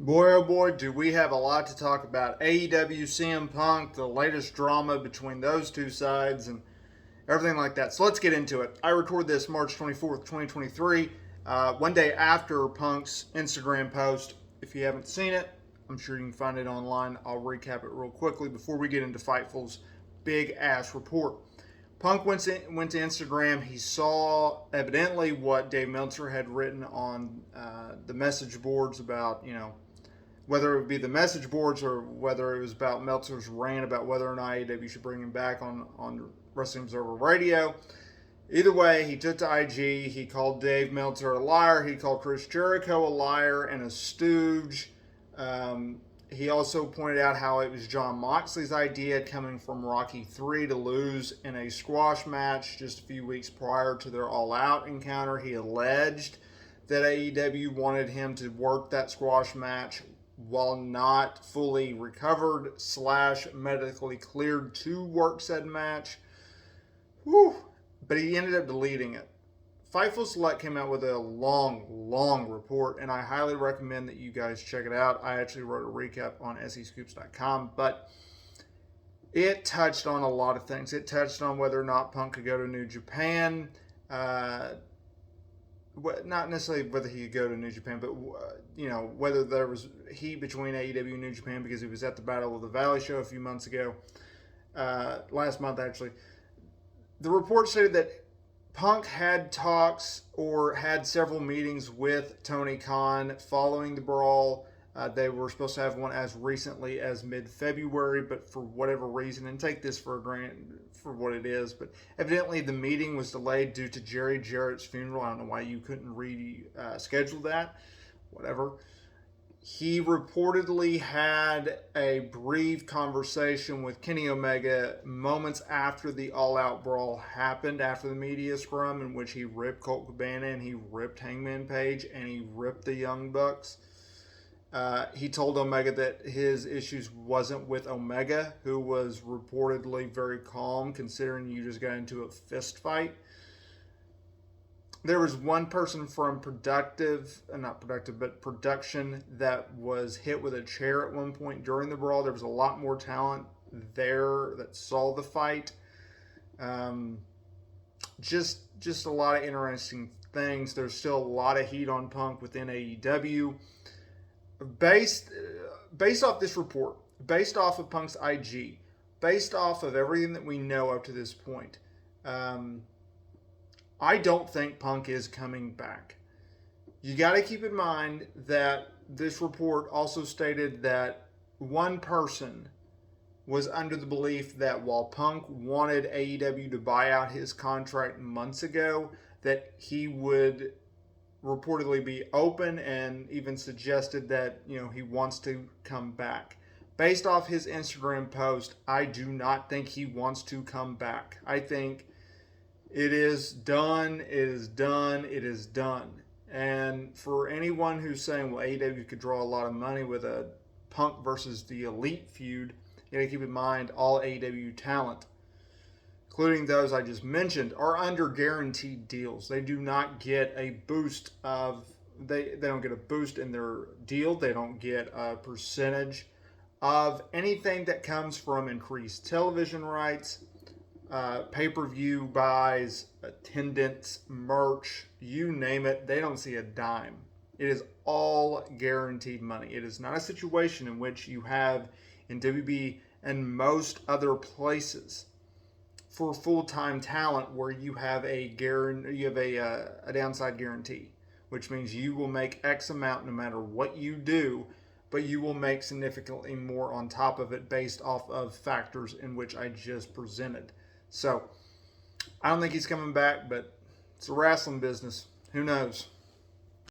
Boy, oh boy, do we have a lot to talk about. AEW, CM Punk, the latest drama between those two sides, and everything like that. So let's get into it. I record this March 24th, 2023, one day after Punk's Instagram post. If you haven't seen it, I'm sure you can find it online. I'll recap it real quickly before we get into Fightful's big ass report. Punk went to Instagram. He saw evidently what Dave Meltzer had written on the message boards about, whether it would be the message boards or whether it was about Meltzer's rant about whether or not AEW should bring him back on Wrestling Observer Radio. Either way, he took to IG. He called Dave Meltzer a liar. He called Chris Jericho a liar and a stooge. He also pointed out how it was Jon Moxley's idea coming from Rocky III to lose in a squash match just a few weeks prior to their All Out encounter. He alleged that AEW wanted him to work that squash match while not fully recovered / medically cleared to work said match. Whew. But he ended up deleting it. Fightful Select came out with a long report, and I highly recommend that you guys check it out. I actually wrote a recap on SEScoops.com, but it touched on a lot of things. It touched on whether or not Punk could go to New Japan, not necessarily whether he could go to New Japan, but whether there was heat between AEW and New Japan because he was at the Battle of the Valley show a few months ago, last month actually. The report stated that Punk had talks or had several meetings with Tony Khan following the brawl. They were supposed to have one as recently as mid-February, but for whatever reason, and take this for what it is, but evidently the meeting was delayed due to Jerry Jarrett's funeral. I don't know why you couldn't reschedule that. Whatever. He reportedly had a brief conversation with Kenny Omega moments after the all-out brawl happened, after the media scrum, in which he ripped Colt Cabana and he ripped Hangman Page and he ripped the Young Bucks. He told Omega that his issues wasn't with Omega, who was reportedly very calm, considering you just got into a fist fight. There was one person from production that was hit with a chair at one point during the brawl. There was a lot more talent there that saw the fight. Just a lot of interesting things. There's still a lot of heat on Punk within AEW. Based off this report, based off of Punk's IG, based off of everything that we know up to this point, I don't think Punk is coming back. You got to keep in mind that this report also stated that one person was under the belief that while Punk wanted AEW to buy out his contract months ago, that he would reportedly be open and even suggested that, he wants to come back. Based off his Instagram post, I do not think he wants to come back. I think it is done. It is done. It is done. And for anyone who's saying, well, AEW could draw a lot of money with a Punk versus the Elite feud, you gotta keep in mind all AEW talent, including those I just mentioned, are under guaranteed deals. They do not get a boost they don't get a boost in their deal. They don't get a percentage of anything that comes from increased television rights, pay-per-view buys, attendance, merch, you name it. They don't see a dime. It is all guaranteed money. It is not a situation in which you have in WB and most other places for full-time talent where you have a downside guarantee, which means you will make X amount no matter what you do, but you will make significantly more on top of it based off of factors in which I just presented. So, I don't think he's coming back, but it's a wrestling business. Who knows?